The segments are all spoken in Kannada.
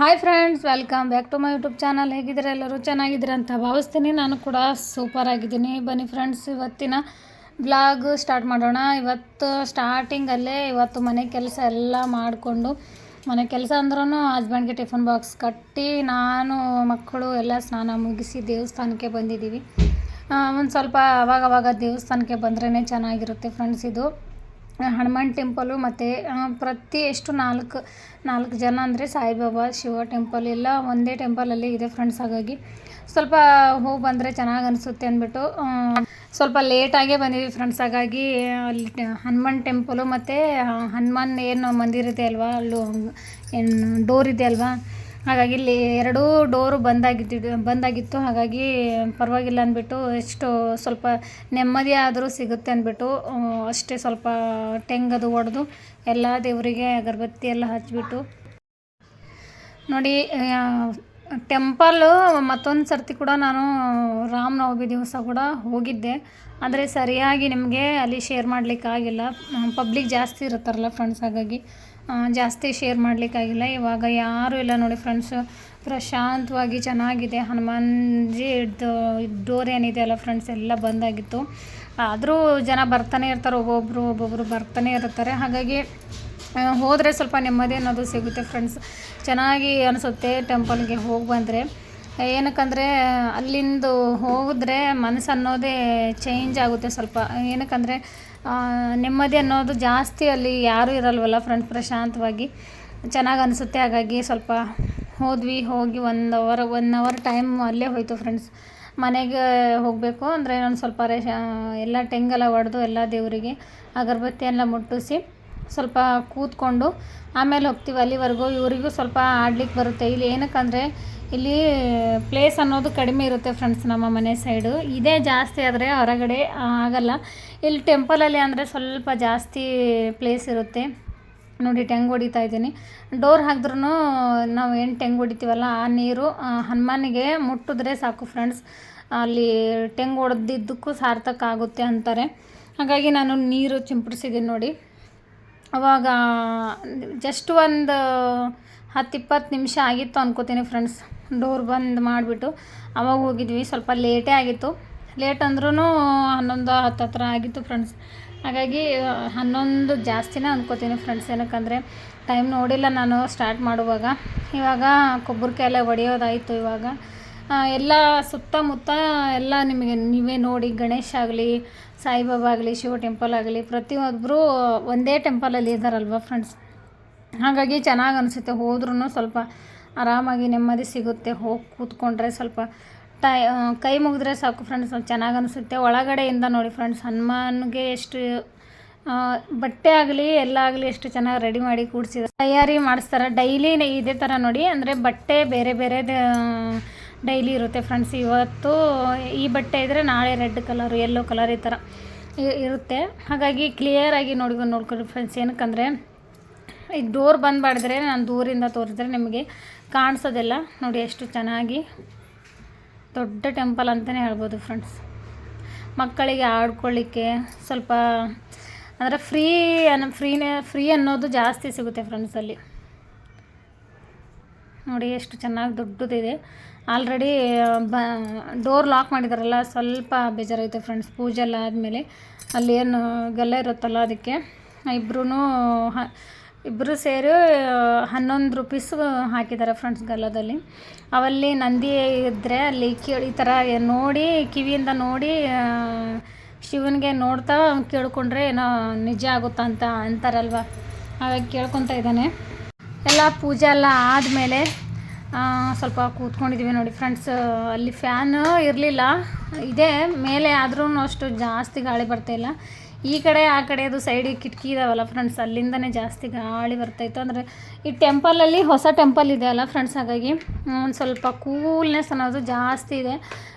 Hi friends, welcome back to my YouTube channel. ಹೇಗಿದ್ದೀರಾ? ಎಲ್ಲರೂ ಚೆನ್ನಾಗಿದ್ದೀರಾ ಅಂತ ಭಾವಿಸ್ತೀನಿ. ನಾನು ಕೂಡ ಸೂಪರ್ ಆಗಿದ್ದೀನಿ. ಬನ್ನಿ ಫ್ರೆಂಡ್ಸ್, ಇವತ್ತಿನ ಬ್ಲಾಗ್ ಸ್ಟಾರ್ಟ್ ಮಾಡೋಣ. ಇವತ್ತು ಮನೆ ಕೆಲಸ ಎಲ್ಲ ಮಾಡಿಕೊಂಡು, ಮನೆ ಕೆಲಸ ಅಂದ್ರೂ ಹಸ್ಬೆಂಡ್ಗೆ ಟಿಫನ್ ಬಾಕ್ಸ್ ಕಟ್ಟಿ, ನಾನು ಮಕ್ಕಳು ಎಲ್ಲ ಸ್ನಾನ ಮುಗಿಸಿ ದೇವಸ್ಥಾನಕ್ಕೆ ಬಂದಿದ್ದೀವಿ. ಒಂದು ಸ್ವಲ್ಪ ಅವಾಗವಾಗ ದೇವಸ್ಥಾನಕ್ಕೆ ಬಂದ್ರೇ ಚೆನ್ನಾಗಿರುತ್ತೆ ಫ್ರೆಂಡ್ಸ್. ಇದು ಹನುಮಾನ್ ಟೆಂಪಲು ಮತ್ತು ಎಷ್ಟು ನಾಲ್ಕು ಜನ ಅಂದರೆ ಸಾಯಿಬಾಬಾ, ಶಿವ ಟೆಂಪಲ್ ಎಲ್ಲ ಒಂದೇ ಟೆಂಪಲಲ್ಲಿ ಇದೆ ಫ್ರೆಂಡ್ಸ್. ಹಾಗಾಗಿ ಸ್ವಲ್ಪ ಹೋಗಿ ಬಂದರೆ ಚೆನ್ನಾಗಿ ಅನಿಸುತ್ತೆ ಅಂದ್ಬಿಟ್ಟು ಸ್ವಲ್ಪ ಲೇಟಾಗೇ ಬಂದಿದ್ವಿ ಫ್ರೆಂಡ್ಸ್. ಹಾಗಾಗಿ ಅಲ್ಲಿ ಹನುಮಾನ್ ಟೆಂಪಲು ಮತ್ತು ಹನುಮಾನ್ ಏನು ಮಂದಿರ ಇದೆ ಅಲ್ವಾ, ಅಲ್ಲೂ ಏನು ಡೋರ್ ಇದೆ ಅಲ್ವಾ, ಹಾಗಾಗಿ ಇಲ್ಲಿ ಎರಡೂ ಡೋರು ಬಂದಾಗಿತ್ತು. ಹಾಗಾಗಿ ಪರವಾಗಿಲ್ಲ ಅಂದ್ಬಿಟ್ಟು ಸ್ವಲ್ಪ ನೆಮ್ಮದಿ ಆದರೂ ಸಿಗುತ್ತೆ ಅಂದ್ಬಿಟ್ಟು ಅಷ್ಟೇ ಸ್ವಲ್ಪ ಟೆಂಗದು ಹೊಡೆದು ಎಲ್ಲ ದೇವರಿಗೆ ಅಗರಬತ್ತಿ ಎಲ್ಲ ಹಚ್ಚಿಬಿಟ್ಟು ನೋಡಿ. ಟೆಂಪಲ್ಲು ಮತ್ತೊಂದು ಸರ್ತಿ ಕೂಡ ನಾನು ರಾಮನವಮಿ ದಿವಸ ಕೂಡ ಹೋಗಿದ್ದೆ, ಆದರೆ ಸರಿಯಾಗಿ ನಿಮಗೆ ಅಲ್ಲಿ ಶೇರ್ ಮಾಡಲಿಕ್ಕಾಗಿಲ್ಲ. ಪಬ್ಲಿಕ್ ಜಾಸ್ತಿ ಇರುತ್ತಾರಲ್ಲ ಫ್ರೆಂಡ್ಸ್, ಹಾಗಾಗಿ ಜಾಸ್ತಿ ಶೇರ್ ಮಾಡಲಿಕ್ಕಾಗಿಲ್ಲ. ಇವಾಗ ಯಾರೂ ಇಲ್ಲ ನೋಡಿ ಫ್ರೆಂಡ್ಸ್, ಪ್ರಶಾಂತವಾಗಿ ಚೆನ್ನಾಗಿದೆ. ಹನುಮಾನ್ಜಿ ಡೋರ್ ಏನಿದೆ ಅಲ್ಲ ಫ್ರೆಂಡ್ಸ್, ಎಲ್ಲ ಬಂದಾಗಿತ್ತು. ಆದರೂ ಜನ ಬರ್ತಾನೆ ಇರ್ತಾರೆ, ಒಬ್ಬೊಬ್ಬರು ಬರ್ತಾನೆ ಇರ್ತಾರೆ. ಹಾಗಾಗಿ ಹೋದರೆ ಸ್ವಲ್ಪ ನೆಮ್ಮದಿ ಅನ್ನೋದು ಸಿಗುತ್ತೆ ಫ್ರೆಂಡ್ಸ್. ಚೆನ್ನಾಗಿ ಅನಿಸುತ್ತೆ ಟೆಂಪಲ್ಗೆ ಹೋಗಿ ಬಂದರೆ. ಏನಕ್ಕಂದರೆ ಅಲ್ಲಿಂದ ಹೋಗಿದ್ರೆ ಮನಸ್ಸು ಅನ್ನೋದೇ ಚೇಂಜ್ ಆಗುತ್ತೆ ಸ್ವಲ್ಪ. ಏನಕ್ಕಂದರೆ ನೆಮ್ಮದಿ ಅನ್ನೋದು ಜಾಸ್ತಿ, ಅಲ್ಲಿ ಯಾರೂ ಇರಲ್ವಲ್ಲ ಫ್ರೆಂಡ್ಸ್, ಪ್ರಶಾಂತವಾಗಿ ಚೆನ್ನಾಗಿ ಅನಿಸುತ್ತೆ. ಹಾಗಾಗಿ ಸ್ವಲ್ಪ ಹೋಗಿ 1 ಅವರ್ ಟೈಮ್ ಅಲ್ಲೇ ಹೋಯಿತು ಫ್ರೆಂಡ್ಸ್. ಮನೆಗೆ ಹೋಗಬೇಕು ಅಂದರೆ ನಾನು ಸ್ವಲ್ಪ ಎಲ್ಲ ಟೆಂಗೆಲ್ಲ ಹೊಡೆದು ಎಲ್ಲ ದೇವರಿಗೆ ಅಗರಬತ್ತಿ ಎಲ್ಲ ಮುಟ್ಟಿಸಿ ಸ್ವಲ್ಪ ಕೂತ್ಕೊಂಡು ಆಮೇಲೆ ಹೋಗ್ತೀವಿ. ಅಲ್ಲಿವರೆಗೂ ಇವರಿಗೂ ಸ್ವಲ್ಪ ಆಡ್ಲಿಕ್ಕೆ ಬರುತ್ತೆ. ಇಲ್ಲಿ ಏನಕ್ಕಂದರೆ ಇಲ್ಲಿ ಪ್ಲೇಸ್ ಅನ್ನೋದು ಕಡಿಮೆ ಇರುತ್ತೆ ಫ್ರೆಂಡ್ಸ್. ನಮ್ಮ ಮನೆ ಸೈಡು ಇದೇ ಜಾಸ್ತಿ, ಆದರೆ ಹೊರಗಡೆ ಆಗಲ್ಲ. ಇಲ್ಲಿ ಟೆಂಪಲಲ್ಲಿ ಅಂದರೆ ಸ್ವಲ್ಪ ಜಾಸ್ತಿ ಪ್ಲೇಸ್ ಇರುತ್ತೆ ನೋಡಿ. ಟೆಂಗ್ ಹೊಡಿತಾ ಇದ್ದೀನಿ. ಡೋರ್ ಹಾಕಿದ್ರೂ ನಾವು ಏನು ಟೆಂಗ್ ಹೊಡಿತೀವಲ್ಲ, ಆ ನೀರು ಹನುಮಾನಿಗೆ ಮುಟ್ಟಿದ್ರೆ ಸಾಕು ಫ್ರೆಂಡ್ಸ್, ಅಲ್ಲಿ ಟೆಂಗ್ ಹೊಡೆದಿದ್ದಕ್ಕೂ ಸಾರ್ಥಕ ಆಗುತ್ತೆ ಅಂತಾರೆ. ಹಾಗಾಗಿ ನಾನು ನೀರು ಚಿಂಪಡಿಸಿದ್ದೀನಿ ನೋಡಿ. ಅವಾಗ ಜಸ್ಟ್ ಒಂದು 10-20 ನಿಮಿಷ ಆಗಿತ್ತು ಅನ್ಕೋತೀನಿ ಫ್ರೆಂಡ್ಸ್. ಡೋರ್ ಬಂದ್ ಮಾಡಿಬಿಟ್ಟು ಅವಾಗ ಹೋಗಿದ್ವಿ. ಸ್ವಲ್ಪ ಲೇಟೇ ಆಗಿತ್ತು. ಲೇಟ್ ಅಂದ್ರೂ 11-10 ಹತ್ರ ಆಗಿತ್ತು ಫ್ರೆಂಡ್ಸ್. ಹಾಗಾಗಿ 11 ಜಾಸ್ತಿನೇ ಅನ್ಕೋತೀನಿ ಫ್ರೆಂಡ್ಸ್. ಏನಕ್ಕಂದರೆ ಟೈಮ್ ನೋಡಿಲ್ಲ ನಾನು ಸ್ಟಾರ್ಟ್ ಮಾಡುವಾಗ. ಇವಾಗ ಕೊಬ್ಬರಿಕಾಯಿ ಎಲ್ಲ ಹೊಡೆಯೋದಾಯಿತು. ಇವಾಗ ಎಲ್ಲ ಸುತ್ತಮುತ್ತ ಎಲ್ಲ ನೀವೇ ನೋಡಿ, ಗಣೇಶ ಆಗಲಿ, ಸಾಯಿಬಾಬಾ ಆಗಲಿ, ಶಿವ ಟೆಂಪಲ್ ಆಗಲಿ, ಪ್ರತಿಯೊಬ್ಬರು ಒಂದೇ ಟೆಂಪಲಲ್ಲಿ ಇದ್ದಾರಲ್ವ ಫ್ರೆಂಡ್ಸ್. ಹಾಗಾಗಿ ಚೆನ್ನಾಗಿ ಅನಿಸುತ್ತೆ. ಹೋದ್ರೂ ಸ್ವಲ್ಪ ಆರಾಮಾಗಿ ನೆಮ್ಮದಿ ಸಿಗುತ್ತೆ. ಹೋಗಿ ಕೂತ್ಕೊಂಡ್ರೆ ಸ್ವಲ್ಪ ಕೈ ಮುಗಿದ್ರೆ ಸಾಕು ಫ್ರೆಂಡ್ಸ್, ಚೆನ್ನಾಗಿ ಅನಿಸುತ್ತೆ. ಒಳಗಡೆಯಿಂದ ನೋಡಿ ಫ್ರೆಂಡ್ಸ್, ಹನುಮಾನ್ಗೆ ಎಷ್ಟು ಬಟ್ಟೆ ಆಗಲಿ ಎಲ್ಲ ಆಗಲಿ ಎಷ್ಟು ಚೆನ್ನಾಗಿ ರೆಡಿ ಮಾಡಿ ಕೂಡಿಸಿದ್ದಾರೆ, ತಯಾರಿ ಮಾಡಿಸ್ತಾರೆ. ಡೈಲಿ ಇದೇ ಥರ ನೋಡಿ, ಅಂದರೆ ಬಟ್ಟೆ ಬೇರೆ ಡೈಲಿ ಇರುತ್ತೆ ಫ್ರೆಂಡ್ಸ್. ಇವತ್ತು ಈ ಬಟ್ಟೆ ಇದ್ದರೆ ನಾಳೆ ರೆಡ್ ಕಲರು, ಯೆಲ್ಲೋ ಕಲರ್ ಈ ಥರ ಇರುತ್ತೆ. ಹಾಗಾಗಿ ಕ್ಲಿಯರಾಗಿ ನೋಡ್ಕೊಳ್ಳಿ ಫ್ರೆಂಡ್ಸ್. ಏನಕ್ಕಂದರೆ ಈ ಡೋರ್ ಬಂದ್ ಮಾಡಿದ್ರೆ, ನಾನು ದೂರಿಂದ ತೋರಿಸಿದ್ರೆ ನಿಮಗೆ ಕಾಣಿಸೋದಿಲ್ಲ ನೋಡಿ. ಎಷ್ಟು ಚೆನ್ನಾಗಿ ದೊಡ್ಡ ಟೆಂಪಲ್ ಅಂತಲೇ ಹೇಳ್ಬೋದು ಫ್ರೆಂಡ್ಸ್. ಮಕ್ಕಳಿಗೆ ಆಡ್ಕೊಳ್ಳಿಕ್ಕೆ ಸ್ವಲ್ಪ ಅಂದರೆ ಫ್ರೀ ಅನ್ನೋದು ಜಾಸ್ತಿ ಸಿಗುತ್ತೆ ಫ್ರೆಂಡ್ಸ್ ಅಲ್ಲಿ ನೋಡಿ. ಎಷ್ಟು ಚೆನ್ನಾಗಿ ದೊಡ್ಡದಿದೆ. ಆಲ್ರೆಡಿ ಡೋರ್ ಲಾಕ್ ಮಾಡಿದಾರಲ್ಲ, ಸ್ವಲ್ಪ ಬೇಜಾರಾಗುತ್ತೆ ಫ್ರೆಂಡ್ಸ್. ಪೂಜೆ ಎಲ್ಲ ಆದಮೇಲೆ ಅಲ್ಲಿ ಏನು ಗಲ್ಲ ಇರುತ್ತಲ್ಲ, ಅದಕ್ಕೆ ಇಬ್ಬರು ಸೇರಿ 11 ರೂಪೀಸ್ ಹಾಕಿದ್ದಾರೆ ಫ್ರೆಂಡ್ಸ್ ಗಲ್ಲದಲ್ಲಿ. ಅವಲ್ಲಿ ನಂದಿ ಇದ್ದರೆ ಅಲ್ಲಿ ಈ ಥರ ನೋಡಿ, ಕಿವಿಯಿಂದ ನೋಡಿ ಶಿವನಿಗೆ ನೋಡ್ತಾ ಕೇಳ್ಕೊಂಡ್ರೆ ಏನೋ ನಿಜ ಆಗುತ್ತಾ ಅಂತ ಅಂತಾರಲ್ವ, ಹಾಗಾಗಿ ಕೇಳ್ಕೊತಾ ಇದ್ದಾನೆ. ಎಲ್ಲ ಪೂಜೆ ಎಲ್ಲ ಆದಮೇಲೆ ಸ್ವಲ್ಪ ಕೂತ್ಕೊಂಡಿದ್ದೀವಿ ನೋಡಿ ಫ್ರೆಂಡ್ಸ್. ಅಲ್ಲಿ ಫ್ಯಾನು ಇರಲಿಲ್ಲ, ಇದೆ ಮೇಲೆ, ಆದ್ರೂ ಅಷ್ಟು ಜಾಸ್ತಿ ಗಾಳಿ ಬರ್ತಾಯಿಲ್ಲ. ಈ ಕಡೆ ಆ ಕಡೆ ಅದು ಸೈಡಿಗೆ ಕಿಟಕಿ ಇದಾವಲ್ಲ ಫ್ರೆಂಡ್ಸ್, ಅಲ್ಲಿಂದನೇ ಜಾಸ್ತಿ ಗಾಳಿ ಬರ್ತಾಯಿತ್ತು. ಅಂದರೆ ಈ ಟೆಂಪಲಲ್ಲಿ ಹೊಸ ಟೆಂಪಲ್ ಇದೆ ಅಲ್ಲ ಫ್ರೆಂಡ್ಸ್, ಹಾಗಾಗಿ ಒಂದು ಸ್ವಲ್ಪ ಕೂಲ್ನೆಸ್ ಅನ್ನೋದು ಜಾಸ್ತಿ ಇದೆ.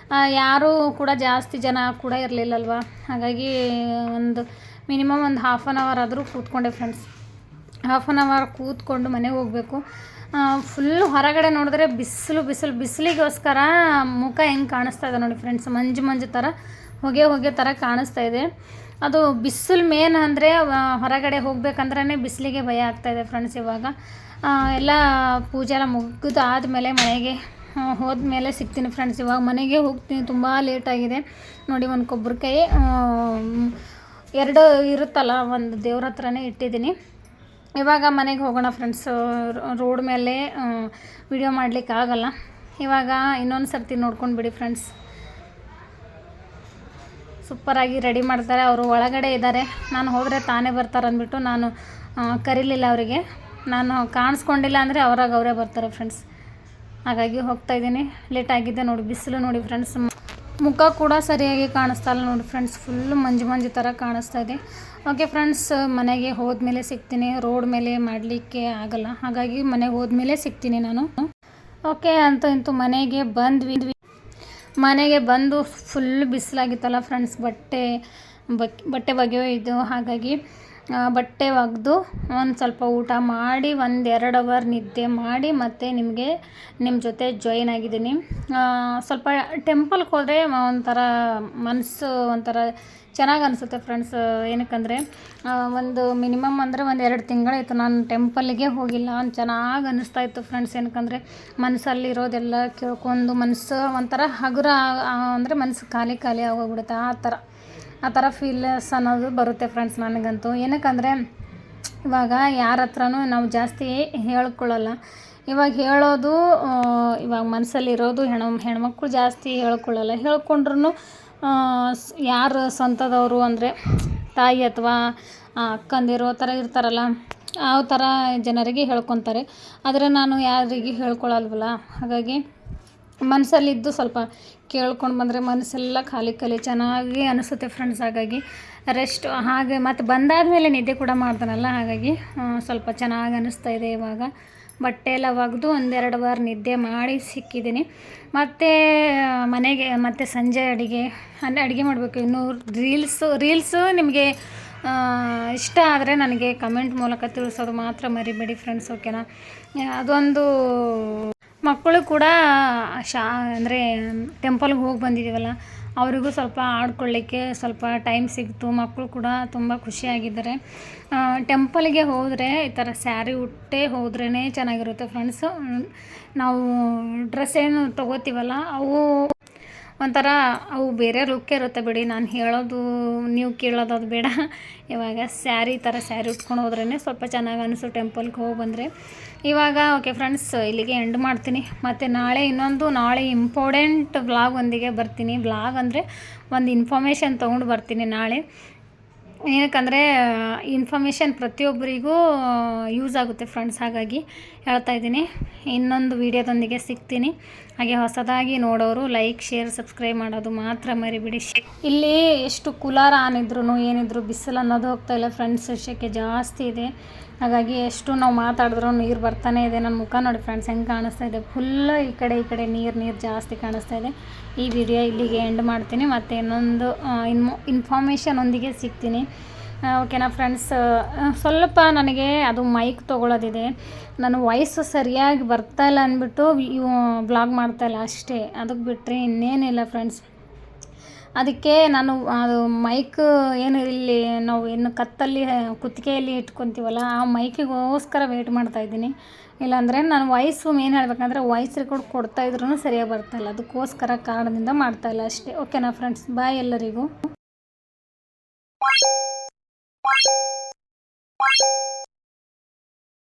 ಯಾರೂ ಕೂಡ ಜಾಸ್ತಿ ಜನ ಕೂಡ ಇರಲಿಲ್ಲಲ್ವ, ಹಾಗಾಗಿ ಮಿನಿಮಮ್ ಒಂದು ಹಾಫ್ ಆನ್ ಅವರ್ ಆದರೂ ಕೂತ್ಕೊಂಡೆ ಫ್ರೆಂಡ್ಸ್. ಹಾಫ್ ಆನ್ ಅವರ್ ಕೂತ್ಕೊಂಡು ಮನೆಗೆ ಹೋಗಬೇಕು. ಫುಲ್ಲು ಹೊರಗಡೆ ನೋಡಿದ್ರೆ ಬಿಸಿಲಿಗೋಸ್ಕರ ಮುಖ ಹೆಂಗೆ ಕಾಣಿಸ್ತಾ ಇದೆ ನೋಡಿ ಫ್ರೆಂಡ್ಸ್, ಮಂಜು ಥರ ಹೊಗೆ ಥರ ಕಾಣಿಸ್ತಾ ಇದೆ. ಅದು ಬಿಸಿಲು ಮೇನ್ ಅಂದರೆ ಹೊರಗಡೆ ಹೋಗ್ಬೇಕಂದ್ರೆ ಬಿಸಿಲಿಗೆ ಭಯ ಆಗ್ತಾಯಿದೆ ಫ್ರೆಂಡ್ಸ್. ಇವಾಗ ಎಲ್ಲ ಪೂಜೆ ಎಲ್ಲ ಮುಗಿದು ಆದಮೇಲೆ ಮನೆಗೆ ಹೋದ್ಮೇಲೆ ಸಿಗ್ತೀನಿ ಫ್ರೆಂಡ್ಸ್. ಇವಾಗ ಮನೆಗೆ ಹೋಗ್ತೀನಿ, ತುಂಬ ಲೇಟಾಗಿದೆ ನೋಡಿ. ಒಂದು ಕೊಬ್ಬರಿಕಾಯಿ 2 ಇರುತ್ತಲ್ಲ, ಒಂದು ದೇವ್ರ ಹತ್ರನೇ ಇಟ್ಟಿದ್ದೀನಿ. ಇವಾಗ ಮನೆಗೆ ಹೋಗೋಣ ಫ್ರೆಂಡ್ಸ್. ರೋಡ್ ಮೇಲೆ ವಿಡಿಯೋ ಮಾಡಲಿಕ್ಕೆ ಆಗಲ್ಲ. ಇವಾಗ ಇನ್ನೊಂದು ಸರ್ತಿ ನೋಡ್ಕೊಂಡು ಬಿಡಿ ಫ್ರೆಂಡ್ಸ್. ಸೂಪರಾಗಿ ರೆಡಿ ಮಾಡ್ತಾರೆ. ಅವರು ಒಳಗಡೆ ಇದ್ದಾರೆ, ನಾನು ಹೋದರೆ ತಾನೇ ಬರ್ತಾರೆ ಅಂದ್ಬಿಟ್ಟು ನಾನು ಕರೀಲಿಲ್ಲ ಅವರಿಗೆ. ನಾನು ಕಾಣಿಸ್ಕೊಂಡಿಲ್ಲ ಅಂದರೆ ಅವರೇ ಬರ್ತಾರೆ ಫ್ರೆಂಡ್ಸ್. ಹಾಗಾಗಿ ಹೋಗ್ತಾಯಿದ್ದೀನಿ. ಲೇಟಾಗಿದ್ದೆ ನೋಡಿ. ಬಿಸಿಲು ನೋಡಿ ಫ್ರೆಂಡ್ಸ್, ಮುಖ ಕೂಡ ಸರಿಯಾಗಿ ಕಾಣಿಸ್ತಾ ಇಲ್ಲ ನೋಡಿ ಫ್ರೆಂಡ್ಸ್. ಫುಲ್ಲು ಮಂಜು ಥರ ಕಾಣಿಸ್ತಾ ಇದೆ. ಓಕೆ ಫ್ರೆಂಡ್ಸ್, ಮನೆಗೆ ಹೋದ್ಮೇಲೆ ಸಿಗ್ತೀನಿ. ರೋಡ್ ಮೇಲೆ ಮಾಡಲಿಕ್ಕೆ ಆಗಲ್ಲ, ಹಾಗಾಗಿ ಮನೆಗೆ ಹೋದ್ಮೇಲೆ ಸಿಗ್ತೀನಿ ನಾನು. ಓಕೆ, ಅಂತೂ ಮನೆಗೆ ಬಂದ್ವಿ. ಮನೆಗೆ ಬಂದು ಫುಲ್ ಬಿಸಿಲಾಗಿತ್ತಲ್ಲ ಫ್ರೆಂಡ್ಸ್. ಬಟ್ಟೆ ಒಗೆಯೋ ಹಾಗಾಗಿ ಬಟ್ಟೆ ಒಗೆದು ಒಂದು ಸ್ವಲ್ಪ ಊಟ ಮಾಡಿ 1-2 ಅವರ್ ನಿದ್ದೆ ಮಾಡಿ ಮತ್ತೆ ನಿಮ್ಮ ಜೊತೆ ಜಾಯಿನ್ ಆಗಿದ್ದೀನಿ. ಸ್ವಲ್ಪ ಟೆಂಪಲ್ಗೆ ಹೋದರೆ ಒಂಥರ ಮನಸ್ಸು ಒಂಥರ ಚೆನ್ನಾಗಿ ಅನಿಸುತ್ತೆ ಫ್ರೆಂಡ್ಸ್. ಏನಕ್ಕಂದರೆ ಒಂದು ಮಿನಿಮಮ್ ಅಂದರೆ 1-2 ತಿಂಗಳಾಯಿತು ನಾನು ಟೆಂಪಲ್ಗೆ ಹೋಗಿಲ್ಲ. ಚೆನ್ನಾಗಿ ಅನ್ನಿಸ್ತಾ ಇತ್ತು ಫ್ರೆಂಡ್ಸ್. ಏನಕ್ಕಂದರೆ ಮನಸ್ಸಲ್ಲಿರೋದೆಲ್ಲ ಕೇಳ್ಕೊಂಡು ಮನಸ್ಸು ಒಂಥರ ಹಗುರ, ಅಂದರೆ ಮನಸ್ಸು ಖಾಲಿ ಆಗೋಗ್ಬಿಡುತ್ತೆ. ಆ ಥರ ಫೀಲ್ಸ್ ಅನ್ನೋದು ಬರುತ್ತೆ ಫ್ರೆಂಡ್ಸ್ ನನಗಂತೂ. ಏನಕ್ಕಂದರೆ ಇವಾಗ ಯಾರ ಹತ್ರನೂ ನಾವು ಜಾಸ್ತಿ ಹೇಳ್ಕೊಳ್ಳಲ್ಲ. ಇವಾಗ ಹೇಳೋದು, ಇವಾಗ ಮನಸ್ಸಲ್ಲಿರೋದು ಹೆಣ್ಮಕ್ಳು ಜಾಸ್ತಿ ಹೇಳ್ಕೊಳ್ಳಲ್ಲ. ಹೇಳ್ಕೊಂಡ್ರೂ ಯಾರು ಸ್ವಂತದವರು ಅಂದರೆ ತಾಯಿ ಅಥವಾ ಅಕ್ಕಂದಿರು ಆ ಥರ ಇರ್ತಾರಲ್ಲ, ಆ ಥರ ಜನರಿಗೆ ಹೇಳ್ಕೊತಾರೆ. ಆದರೆ ನಾನು ಯಾರಿಗೆ ಹೇಳ್ಕೊಳ್ಳಲ್ವಲ್ಲ, ಹಾಗಾಗಿ ಮನಸ್ಸಲ್ಲಿದ್ದು ಸ್ವಲ್ಪ ಕೇಳ್ಕೊಂಡು ಬಂದರೆ ಮನಸ್ಸೆಲ್ಲ ಖಾಲಿ ಚೆನ್ನಾಗಿ ಅನಿಸುತ್ತೆ ಫ್ರೆಂಡ್ಸ್. ಹಾಗಾಗಿ ರೆಸ್ಟ್ ಹಾಗೆ ಮತ್ತು ಬಂದಾದಮೇಲೆ ನಿದ್ದೆ ಕೂಡ ಮಾಡ್ತಾನಲ್ಲ, ಹಾಗಾಗಿ ಸ್ವಲ್ಪ ಚೆನ್ನಾಗಿ ಅನ್ನಿಸ್ತಾ ಇದೆ. ಇವಾಗ ಬಟ್ಟೆ ಎಲ್ಲ ಒಗೆದು 1-2 ಅವರ್ ನಿದ್ದೆ ಮಾಡಿ ಸಿಕ್ಕಿದ್ದೀನಿ. ಮತ್ತು ಮನೆಗೆ ಮತ್ತೆ ಸಂಜೆ ಅಡುಗೆ ಮಾಡಬೇಕು. ಇನ್ನೂ ರೀಲ್ಸು ನಿಮಗೆ ಇಷ್ಟ ಆದರೆ ನನಗೆ ಕಮೆಂಟ್ ಮೂಲಕ ತಿಳಿಸೋದು ಮಾತ್ರ ಮರಿಬೇಡಿ ಫ್ರೆಂಡ್ಸ್, ಓಕೆನಾ. ಅದೊಂದು ಮಕ್ಕಳು ಕೂಡ ಅಂದರೆ ಟೆಂಪಲ್ಗೆ ಹೋಗಿ ಬಂದಿದ್ದೀವಲ್ಲ, ಅವರಿಗೂ ಸ್ವಲ್ಪ ಆಡ್ಕೊಳ್ಳಿಕ್ಕೆ ಸ್ವಲ್ಪ ಟೈಮ್ ಸಿಕ್ತು. ಮಕ್ಕಳು ಕೂಡ ತುಂಬ ಖುಷಿಯಾಗಿದ್ದಾರೆ. ಟೆಂಪಲ್ಗೆ ಹೋದರೆ ಈ ಥರ ಸ್ಯಾರಿ ಉಟ್ಟೇ ಹೋದ್ರೇ ಚೆನ್ನಾಗಿರುತ್ತೆ ಫ್ರೆಂಡ್ಸು. ನಾವು ಡ್ರೆಸ್ ಏನು ತೊಗೋತೀವಲ್ಲ, ಅವು ಬೇರೆ ಲುಕ್ ಇರುತ್ತೆ ಬಿಡಿ. ನಾನು ಹೇಳೋದು ನೀವು ಕೇಳೋದು ಅದು ಬೇಡ. ಇವಾಗ ಸ್ಯಾರಿ ಉಟ್ಕೊಂಡು ಹೋದ್ರೇ ಸ್ವಲ್ಪ ಚೆನ್ನಾಗಿ ಅನಿಸು ಟೆಂಪಲ್ಗೆ ಹೋಗಿ ಬಂದರೆ. ಇವಾಗ ಓಕೆ ಫ್ರೆಂಡ್ಸ್, ಇಲ್ಲಿಗೆ ಎಂಡ್ ಮಾಡ್ತೀನಿ. ಮತ್ತು ನಾಳೆ ಇಂಪಾರ್ಟೆಂಟ್ ವ್ಲಾಗ್ ಒಂದಿಗೆ ಬರ್ತೀನಿ. ವ್ಲಾಗ್ ಅಂದರೆ ಒಂದು ಇನ್ಫಾರ್ಮೇಷನ್ ತೊಗೊಂಡು ಬರ್ತೀನಿ ನಾಳೆ. ಏನಕ್ಕಂದರೆ ಇನ್ಫಾರ್ಮೇಷನ್ ಪ್ರತಿಯೊಬ್ಬರಿಗೂ ಯೂಸ್ ಆಗುತ್ತೆ ಫ್ರೆಂಡ್ಸ್, ಹಾಗಾಗಿ ಹೇಳ್ತಾ ಇದ್ದೀನಿ. ಇನ್ನೊಂದು ವೀಡಿಯೋದೊಂದಿಗೆ ಸಿಗ್ತೀನಿ. ಹಾಗೆ ಹೊಸದಾಗಿ ನೋಡೋರು ಲೈಕ್, ಶೇರ್, ಸಬ್ಸ್ಕ್ರೈಬ್ ಮಾಡೋದು ಮಾತ್ರ ಮರಿಬಿಡಿ. ಇಲ್ಲಿ ಎಷ್ಟು ಕೂಲರ್ ಆನ್ ಇದ್ರೂ ಏನಿದ್ರು ಬಿಸಿಲು ಅನ್ನೋದು ಹೋಗ್ತಾ ಇಲ್ಲ ಫ್ರೆಂಡ್ಸ್. ಸೆಕೆ ಜಾಸ್ತಿ ಇದೆ, ಹಾಗಾಗಿ ಎಷ್ಟು ನಾವು ಮಾತಾಡಿದ್ರೂ ನೀರು ಬರ್ತಾನೆ ಇದೆ. ನನ್ನ ಮುಖ ನೋಡಿ ಫ್ರೆಂಡ್ಸ್ ಹೆಂಗೆ ಕಾಣಿಸ್ತಾ ಇದೆ. ಫುಲ್ಲು ಈ ಕಡೆ ನೀರು ಜಾಸ್ತಿ ಕಾಣಿಸ್ತಾ ಇದೆ. ಈ ವಿಡಿಯೋ ಇಲ್ಲಿಗೆ ಎಂಡ್ ಮಾಡ್ತೀನಿ. ಮತ್ತು ಇನ್ನೊಂದು ಇನ್ಫಾರ್ಮೇಷನ್ ಒಂದಿಗೆ ಸಿಗ್ತೀನಿ, ಓಕೆನಾ ಫ್ರೆಂಡ್ಸ್. ಸ್ವಲ್ಪ ನನಗೆ ಅದು ಮೈಕ್ ತೊಗೊಳ್ಳೋದಿದೆ. ನನ್ನ ವಾಯ್ಸು ಸರಿಯಾಗಿ ಬರ್ತಾಯಿಲ್ಲ ಅಂದ್ಬಿಟ್ಟು ವ್ಲಾಗ್ ಮಾಡ್ತಾಯಿಲ್ಲ ಅಷ್ಟೇ. ಅದಕ್ಕೆ ಬಿಟ್ಟರೆ ಇನ್ನೇನಿಲ್ಲ ಫ್ರೆಂಡ್ಸ್. ಅದಕ್ಕೆ ನಾನು ಅದು ಮೈಕ್ ಏನು ಇಲ್ಲಿ ನಾವು ಕತ್ತಲ್ಲಿ ಕುತ್ತಿಗೆಯಲ್ಲಿ ಇಟ್ಕೊತೀವಲ್ಲ, ಆ ಮೈಕಿಗೋಸ್ಕರ ವೆಯ್ಟ್ ಮಾಡ್ತಾಯಿದ್ದೀನಿ. ಇಲ್ಲಾಂದರೆ ನಾನು ವಾಯ್ಸು ಏನು ಹೇಳ್ಬೇಕಂದ್ರೆ ವಾಯ್ಸ್ ರೆಕಾರ್ಡ್ ಕೊಡ್ತಾಯಿದ್ರೂ ಸರಿಯಾಗಿ ಬರ್ತಾಯಿಲ್ಲ. ಅದಕ್ಕೋಸ್ಕರ ಕಾರಣದಿಂದ ಮಾಡ್ತಾಯಿಲ್ಲ ಅಷ್ಟೇ, ಓಕೆನಾ ಫ್ರೆಂಡ್ಸ್. ಬಾಯ್ ಎಲ್ಲರಿಗೂ.